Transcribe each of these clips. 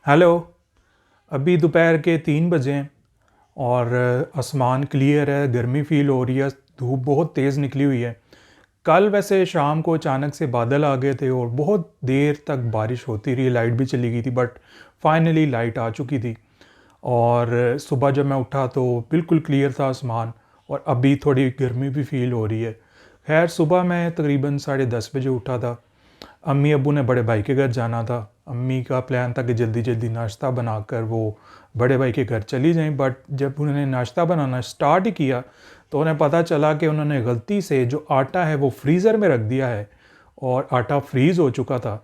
Hello. अभी दोपहर के 3 बजे हैं और आसमान क्लियर है, गर्मी फ़ील हो रही है, धूप बहुत तेज़ निकली हुई है। कल वैसे शाम को अचानक से बादल आ गए थे और बहुत देर तक बारिश होती रही, लाइट भी चली गई थी बट फाइनली लाइट आ चुकी थी। और सुबह जब मैं उठा तो बिल्कुल क्लियर था आसमान और अभी थोड़ी गर्मी भी फ़ील हो रही है। खैर सुबह मैं तकरीबन 10:30 बजे उठा था। अम्मी अब्बू ने बड़े भाई के घर जाना था। अम्मी का प्लान था कि जल्दी जल्दी नाश्ता बनाकर वो बड़े भाई के घर चली जाएं, बट जब उन्होंने नाश्ता बनाना स्टार्ट ही किया तो उन्हें पता चला कि उन्होंने गलती से जो आटा है वो फ्रीज़र में रख दिया है और आटा फ्रीज़ हो चुका था।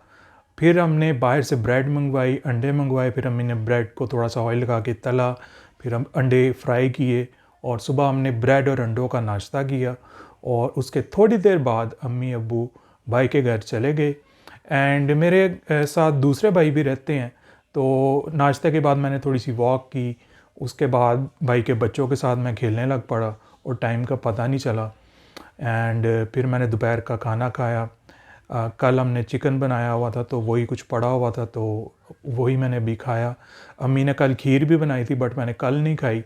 फिर हमने बाहर से ब्रेड मंगवाई, अंडे मंगवाए, फिर अम्मी ने ब्रेड को थोड़ा सा ऑयल लगा के तला, फिर हम अंडे फ्राई किए और सुबह हमने ब्रेड और अंडों का नाश्ता किया। और उसके थोड़ी देर बाद अम्मी अब्बू भाई के घर चले गए एंड मेरे साथ दूसरे भाई भी रहते हैं। तो नाश्ते के बाद मैंने थोड़ी सी वॉक की, उसके बाद भाई के बच्चों के साथ मैं खेलने लग पड़ा और टाइम का पता नहीं चला। एंड फिर मैंने दोपहर का खाना खाया। कल हमने चिकन बनाया हुआ था तो वही कुछ पड़ा हुआ था तो वही मैंने भी खाया। अम्मी ने कल खीर भी बनाई थी बट मैंने कल नहीं खाई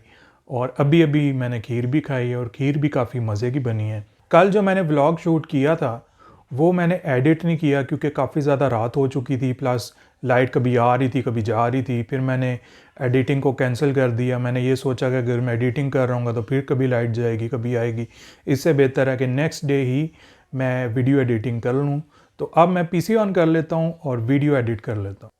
और अभी अभी मैंने खीर भी खाई है और खीर भी काफ़ी मज़े की बनी है। कल जो मैंने व्लॉग शूट किया था वो मैंने एडिट नहीं किया क्योंकि काफ़ी ज़्यादा रात हो चुकी थी, प्लस लाइट कभी आ रही थी कभी जा रही थी। फिर मैंने एडिटिंग को कैंसिल कर दिया। मैंने ये सोचा कि अगर मैं एडिटिंग कर रहा हूँ तो फिर कभी लाइट जाएगी कभी आएगी, इससे बेहतर है कि नेक्स्ट डे ही मैं वीडियो एडिटिंग कर लूँ। तो अब मैं पीसी ऑन कर लेता हूँ और वीडियो एडिट कर लेता हूँ।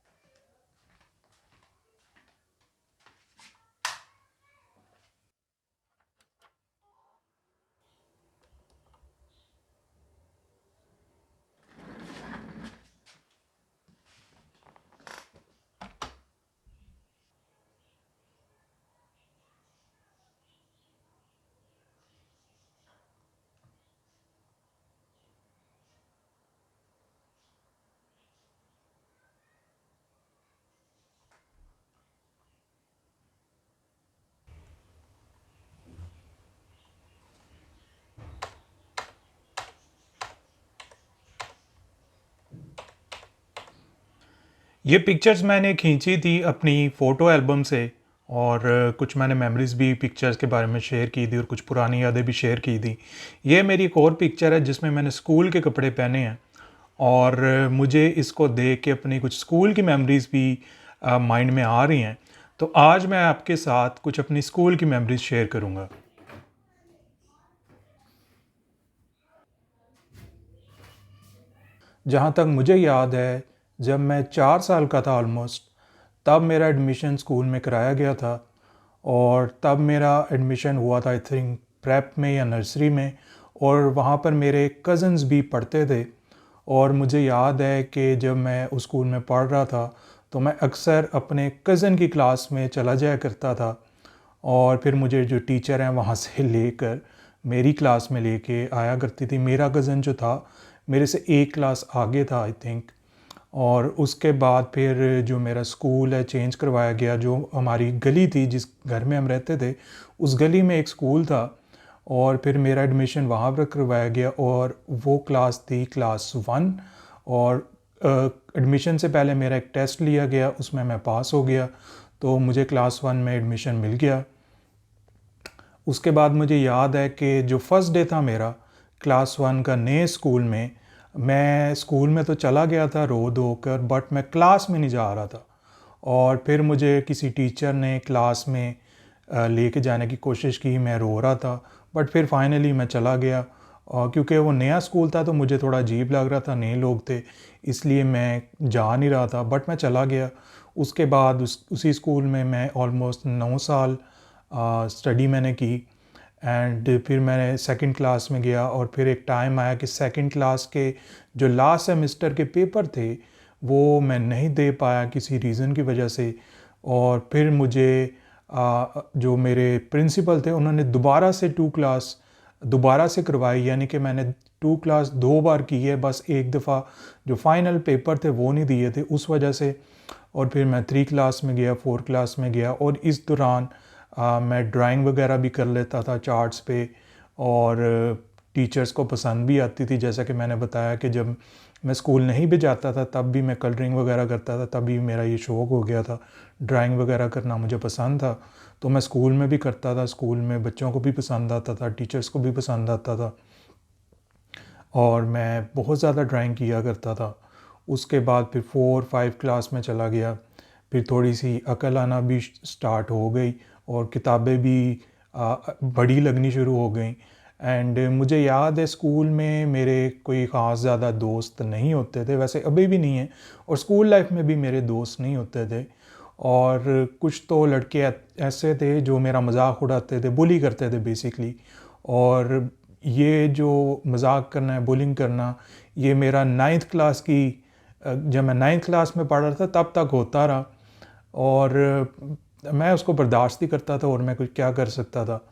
ये पिक्चर्स मैंने खींची थी अपनी फ़ोटो एल्बम से और कुछ मैंने मेमोरीज़ भी पिक्चर्स के बारे में शेयर की थी और कुछ पुरानी यादें भी शेयर की थी। ये मेरी एक और पिक्चर है जिसमें मैंने स्कूल के कपड़े पहने हैं और मुझे इसको देख के अपनी कुछ स्कूल की मेमोरीज़ भी माइंड में आ रही हैं। तो आज मैं आपके साथ कुछ अपनी स्कूल की मेमोरीज़ शेयर करूँगा। जहाँ तक मुझे याद है, जब मैं 4 साल का था ऑलमोस्ट, तब मेरा एडमिशन स्कूल में कराया गया था और तब मेरा एडमिशन हुआ था आई थिंक प्रेप में या नर्सरी में। और वहाँ पर मेरे कज़न्स भी पढ़ते थे और मुझे याद है कि जब मैं उस स्कूल में पढ़ रहा था तो मैं अक्सर अपने कज़न की क्लास में चला जाया करता था और फिर मुझे जो टीचर हैं वहाँ से लेकर मेरी क्लास में लेके आया करती थी। मेरा कज़न जो था मेरे से एक क्लास आगे था आई थिंक। और उसके बाद फिर जो मेरा स्कूल है चेंज करवाया गया। जो हमारी गली थी जिस घर में हम रहते थे उस गली में एक स्कूल था और फिर मेरा एडमिशन वहाँ पर करवाया गया और वो क्लास थी क्लास 1। और एडमिशन से पहले मेरा एक टेस्ट लिया गया, उसमें मैं पास हो गया तो मुझे क्लास 1 में एडमिशन मिल गया। उसके बाद मुझे याद है कि जो फर्स्ट डे था मेरा क्लास 1 का नए स्कूल में, मैं स्कूल में तो चला गया था रो धो कर बट मैं क्लास में नहीं जा रहा था। और फिर मुझे किसी टीचर ने क्लास में लेके जाने की कोशिश की, मैं रो रहा था बट फिर फाइनली मैं चला गया। और क्योंकि वो नया स्कूल था तो मुझे थोड़ा अजीब लग रहा था, नए लोग थे इसलिए मैं जा नहीं रहा था बट मैं चला गया। उसके बाद उसी स्कूल में मैं ऑलमोस्ट 9 साल स्टडी मैंने की। एंड फिर मैंने सेकंड क्लास में गया और फिर एक टाइम आया कि सेकंड क्लास के जो लास्ट सेमेस्टर के पेपर थे वो मैं नहीं दे पाया किसी रीज़न की वजह से। और फिर मुझे जो मेरे प्रिंसिपल थे उन्होंने दोबारा से करवाई, यानी कि मैंने 2 क्लास 2 बार की है, बस एक दफ़ा जो फाइनल पेपर थे वो नहीं दिए थे उस वजह से। और फिर मैं 3 क्लास में गया, 4 क्लास में गया और इस दौरान मैं ड्राइंग वगैरह भी कर लेता था चार्ट्स पे। और टीचर्स को पसंद भी आती थी। जैसा कि मैंने बताया कि जब मैं स्कूल नहीं भी जाता था तब भी मैं कलरिंग वगैरह करता था, तभी मेरा ये शौक़ हो गया था। ड्राइंग वगैरह करना मुझे पसंद था, तो मैं स्कूल में भी करता था। स्कूल में बच्चों को भी पसंद आता था, टीचर्स को भी पसंद आता था, और मैं बहुत ज़्यादा ड्राइंग किया करता था। उसके बाद फिर 4-5 क्लास में चला गया, फिर थोड़ी सी अकल आना भी स्टार्ट हो गई और किताबें भी बड़ी लगनी शुरू हो गई। एंड मुझे याद है स्कूल में मेरे कोई ख़ास ज़्यादा दोस्त नहीं होते थे, वैसे अभी भी नहीं है, और स्कूल लाइफ में भी मेरे दोस्त नहीं होते थे। और कुछ तो लड़के ऐसे थे जो मेरा मजाक उड़ाते थे, बुली करते थे बेसिकली। और ये जो मजाक करना है, बुलिंग करना, ये मेरा 9th क्लास की जब मैं 9th क्लास में पढ़ रहा था तब तक होता रहा, और मैं उसको बर्दाश्त ही करता था, और मैं कुछ क्या कर सकता था।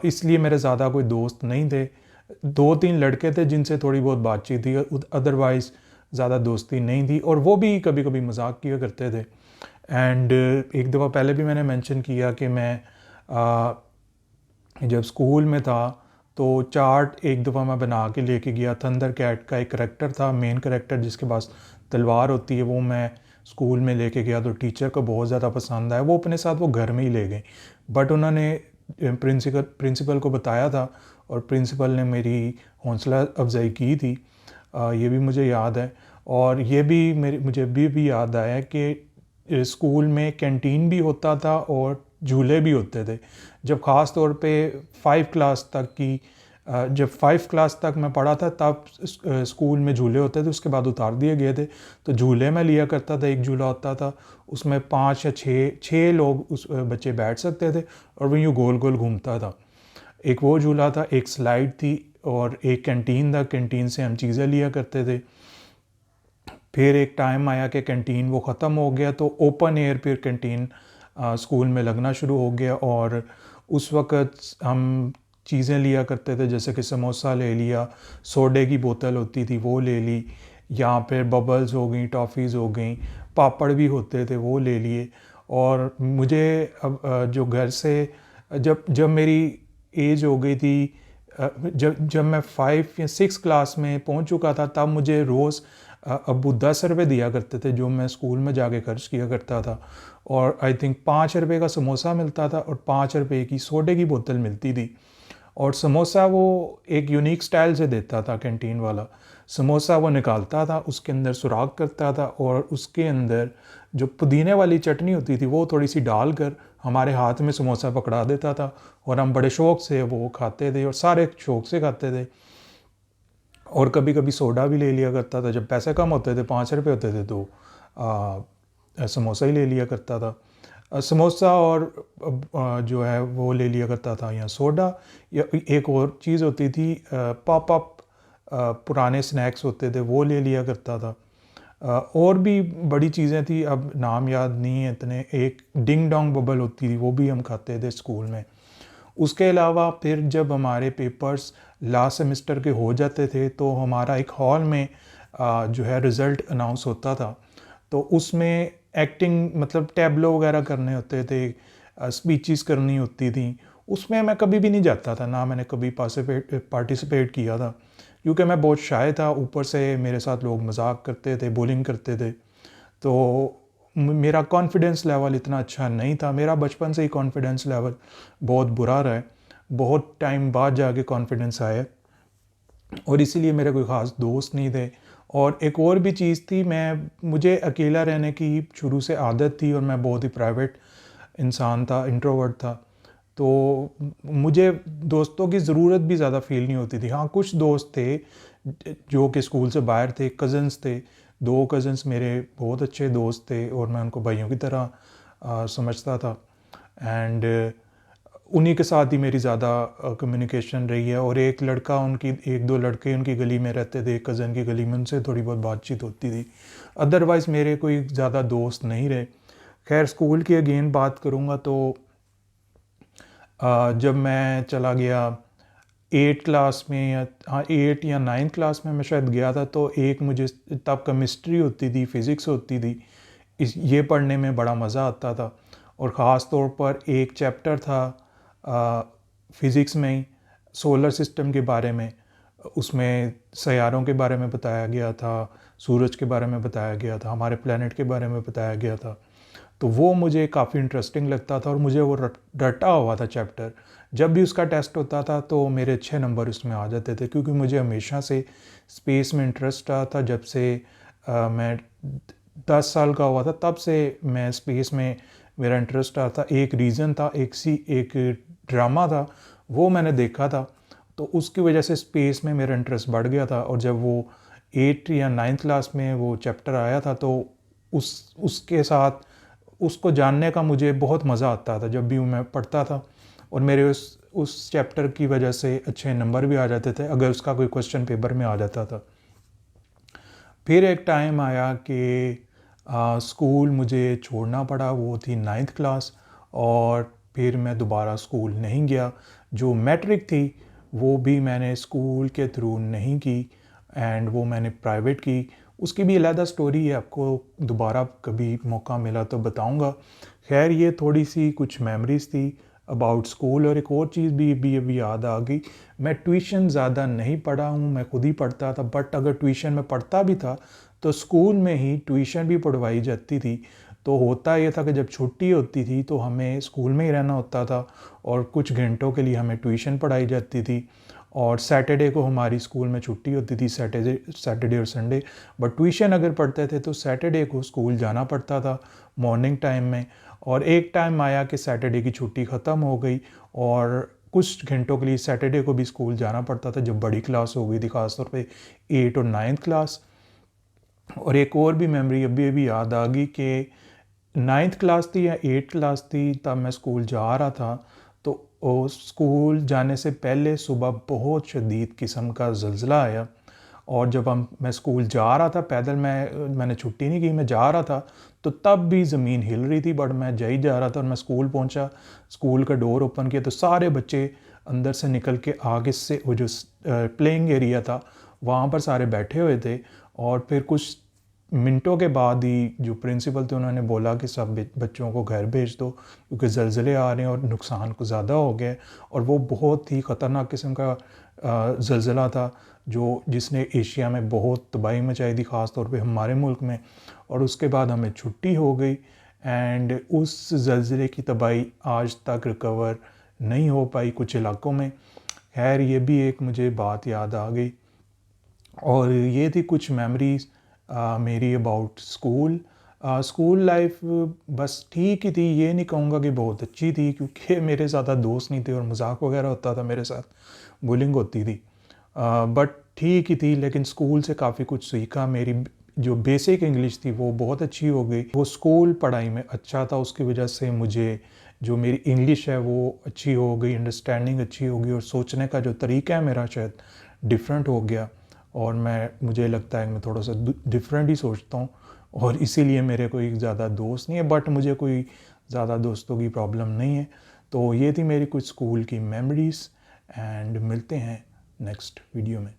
इसलिए मेरे ज़्यादा कोई दोस्त नहीं थे। 2-3 लड़के थे जिनसे थोड़ी बहुत बातचीत थी, अदरवाइज़ ज़्यादा दोस्ती नहीं थी, और वो भी कभी कभी मजाक किया करते थे। एंड एक दफ़ा पहले भी मैंने मेंशन किया कि मैं जब स्कूल में था तो चार्ट एक दफ़ा मैं बना के लेके गया। थंडर कैट का एक करैक्टर था, मेन करैक्टर जिसके पास तलवार होती है, वो मैं स्कूल में लेके गया, तो टीचर को बहुत ज़्यादा पसंद आया। वो अपने साथ वो घर में ही ले गए, बट उन्होंने प्रिंसिपल को बताया था, और प्रिंसिपल ने मेरी हौसला अफजाई की थी। ये भी मुझे याद है। और ये भी मुझे अभी भी याद आया कि स्कूल में कैंटीन भी होता था और झूले भी होते थे। जब ख़ास तौर पे 5 क्लास तक की जब 5 क्लास तक मैं पढ़ा था तब स्कूल में झूले होते थे, उसके बाद उतार दिए गए थे। तो झूले में लिया करता था, एक झूला होता था, उसमें 5 या 6 लोग उस बच्चे बैठ सकते थे, और वो यूँ गोल गोल घूमता था। एक वो झूला था, एक स्लाइड थी, और एक कैंटीन था, कैंटीन से हम चीज़ें लिया करते थे। फिर एक टाइम आया कि कैंटीन वो ख़त्म हो गया, तो ओपन एयर फिर कैंटीन स्कूल में लगना शुरू हो गया, और उस वक़्त हम चीज़ें लिया करते थे, जैसे कि समोसा ले लिया, सोडे की बोतल होती थी वो ले ली, या फिर बबल्स हो गई, टॉफ़ीज़ हो गई, पापड़ भी होते थे वो ले लिए। और मुझे अब जो घर से जब जब मेरी एज हो गई थी, जब मैं 5 या 6 क्लास में पहुंच चुका था, तब मुझे रोज़ अब्बू 10 रुपये दिया करते थे, जो मैं स्कूल में जाके खर्च किया करता था। और आई थिंक 5 रुपये का समोसा मिलता था, और 5 रुपये की सोडे की बोतल मिलती थी। और समोसा वो एक यूनिक स्टाइल से देता था कैंटीन वाला। समोसा वो निकालता था, उसके अंदर सुराख करता था, और उसके अंदर जो पुदीने वाली चटनी होती थी वो थोड़ी सी डालकर हमारे हाथ में समोसा पकड़ा देता था, और हम बड़े शौक़ से वो खाते थे, और सारे शौक़ से खाते थे। और कभी कभी सोडा भी ले लिया करता था, जब पैसे कम होते थे, 5 रुपये होते थे, तो समोसा ही ले लिया करता था। समोसा और जो है वो ले लिया करता था, या सोडा, या एक और चीज़ होती थी पॉप अप, पुराने स्नैक्स होते थे वो ले लिया करता था। और भी बड़ी चीज़ें थी, अब नाम याद नहीं है इतने। एक डिंग डोंग बबल होती थी, वो भी हम खाते थे स्कूल में। उसके अलावा फिर जब हमारे पेपर्स लास्ट सेमेस्टर के हो जाते थे, तो हमारा एक हॉल में जो है रिज़ल्ट अनाउंस होता था, तो उसमें एक्टिंग मतलब टैबलो वगैरह करने होते थे, स्पीचेस करनी होती थी। उसमें मैं कभी भी नहीं जाता था, ना मैंने कभी पार्टिसिपेट किया था, क्योंकि मैं बहुत शाय था। ऊपर से मेरे साथ लोग मजाक करते थे, बुलिंग करते थे, तो मेरा कॉन्फिडेंस लेवल इतना अच्छा नहीं था। मेरा बचपन से ही कॉन्फिडेंस लेवल बहुत बुरा रहा है, बहुत टाइम बाद जाके कॉन्फिडेंस आया, और इसीलिए मेरे कोई ख़ास दोस्त नहीं थे। और एक और भी चीज़ थी, मुझे अकेला रहने की शुरू से आदत थी, और मैं बहुत ही प्राइवेट इंसान था, इंट्रोवर्ट था, तो मुझे दोस्तों की ज़रूरत भी ज़्यादा फ़ील नहीं होती थी। हाँ, कुछ दोस्त थे जो कि स्कूल से बाहर थे, कज़न्स थे। 2 कज़न्स मेरे बहुत अच्छे दोस्त थे, और मैं उनको भाइयों की तरह समझता था, एंड उन्हीं के साथ ही मेरी ज़्यादा कम्युनिकेशन रही है। और एक दो लड़के उनकी गली में रहते थे, एक कज़न की गली में, उनसे थोड़ी बहुत बातचीत होती थी। अदरवाइज़ मेरे कोई ज़्यादा दोस्त नहीं रहे। खैर, स्कूल की अगेन बात करूँगा तो जब मैं चला गया 8 क्लास में, या 8 या 9 क्लास में मैं शायद गया था, तो एक मुझे तब केमिस्ट्री होती थी, फ़िज़िक्स होती थी, ये पढ़ने में बड़ा मज़ा आता था। और ख़ास तौर पर एक चैप्टर था फ़िज़िक्स में ही, सोलर सिस्टम के बारे में। उसमें सैयारों के बारे में बताया गया था, सूरज के बारे में बताया गया था, हमारे प्लेनेट के बारे में बताया गया था। तो वो मुझे काफ़ी इंटरेस्टिंग लगता था और मुझे वो रटा हुआ था चैप्टर। जब भी उसका टेस्ट होता था तो मेरे अच्छे नंबर उसमें आ जाते थे, क्योंकि मुझे हमेशा से स्पेस में इंटरेस्ट रहा था। जब से मैं 10 साल का हुआ था तब से मैं स्पेस में मेरा इंटरेस्ट रहा था। एक रीज़न था, एक ड्रामा था, वो मैंने देखा था, तो उसकी वजह से स्पेस में मेरा इंटरेस्ट बढ़ गया था। और जब वो 8 या 9th क्लास में वो चैप्टर आया था तो उसके साथ उसको जानने का मुझे बहुत मज़ा आता था जब भी मैं पढ़ता था। और मेरे उस चैप्टर की वजह से अच्छे नंबर भी आ जाते थे अगर उसका कोई क्वेश्चन पेपर में आ जाता था। फिर एक टाइम आया कि स्कूल मुझे छोड़ना पड़ा, वो थी 9th क्लास, और फिर मैं दोबारा स्कूल नहीं गया। जो मैट्रिक थी वो भी मैंने स्कूल के थ्रू नहीं की, एंड वो मैंने प्राइवेट की। उसकी भी अलग स्टोरी है, आपको दोबारा कभी मौका मिला तो बताऊंगा। खैर, ये थोड़ी सी कुछ मेमोरीज़ थी अबाउट स्कूल। और एक और चीज़ भी अभी याद आ गई, मैं ट्यूशन ज़्यादा नहीं पढ़ा हूँ, मैं खुद ही पढ़ता था। बट अगर ट्यूशन में पढ़ता भी था तो स्कूल में ही ट्यूशन भी पढ़वाई जाती थी। तो होता ये था कि जब छुट्टी होती थी तो हमें स्कूल में ही रहना होता था और कुछ घंटों के लिए हमें ट्यूशन पढ़ाई जाती थी। और सैटरडे को हमारी स्कूल में छुट्टी होती थी, सैटरडे और संडे। बट ट्यूशन अगर पढ़ते थे तो सैटरडे को स्कूल जाना पड़ता था मॉर्निंग टाइम में। और एक टाइम आया कि सैटरडे की छुट्टी ख़त्म हो गई और कुछ घंटों के लिए सैटरडे को भी स्कूल जाना पड़ता था, जब बड़ी क्लास हो गई थी, ख़ासतौर पे 8 और 9th क्लास। और एक और भी मेमोरी अभी याद आ गई कि 9th क्लास थी या 8th क्लास थी, तब मैं स्कूल जा रहा था। तो स्कूल जाने से पहले सुबह बहुत शदीद किस्म का ज़लज़ला आया। और जब मैं स्कूल जा रहा था पैदल, मैंने छुट्टी नहीं की, मैं जा रहा था, तो तब भी ज़मीन हिल रही थी। बट मैं जा रहा था और मैं स्कूल पहुंचा, स्कूल का डोर ओपन किया तो सारे बच्चे अंदर से निकल के आगे से वो जो प्लेइंग एरिया था वहाँ पर सारे बैठे हुए थे। और फिर कुछ मिनटों के बाद ही जो प्रिंसिपल थे उन्होंने बोला कि सब बच्चों को घर भेज दो, क्योंकि ज़लज़ले आ रहे हैं और नुकसान कुछ ज़्यादा हो गया है। और वो बहुत ही ख़तरनाक किस्म का ज़लज़ला था जिसने एशिया में बहुत तबाही मचाई थी, ख़ास तौर पे हमारे मुल्क में। और उसके बाद हमें छुट्टी हो गई, एंड उस ज़लज़ले की तबाही आज तक रिकवर नहीं हो पाई कुछ इलाकों में। खैर, ये भी एक मुझे बात याद आ गई। और ये थी कुछ मेमोरीज़ मेरी अबाउट स्कूल। स्कूल लाइफ बस ठीक ही थी, ये नहीं कहूँगा कि बहुत अच्छी थी, क्योंकि मेरे ज़्यादा दोस्त नहीं थे और मजाक वगैरह होता था मेरे साथ, बुलिंग होती थी। बट ठीक ही थी, लेकिन स्कूल से काफ़ी कुछ सीखा। मेरी जो बेसिक इंग्लिश थी वो बहुत अच्छी हो गई। वो स्कूल पढ़ाई में अच्छा था, उसकी वजह से मुझे जो मेरी इंग्लिश है वो अच्छी हो गई, अंडरस्टैंडिंग अच्छी हो गई, और सोचने का जो तरीका है मेरा शायद डिफरेंट हो गया। और मुझे लगता है कि मैं थोड़ा सा डिफरेंट ही सोचता हूँ, और इसीलिए मेरे कोई ज़्यादा दोस्त नहीं है। बट मुझे कोई ज़्यादा दोस्तों की प्रॉब्लम नहीं है। तो ये थी मेरी कुछ स्कूल की मेमोरीज़, एंड मिलते हैं नेक्स्ट वीडियो में।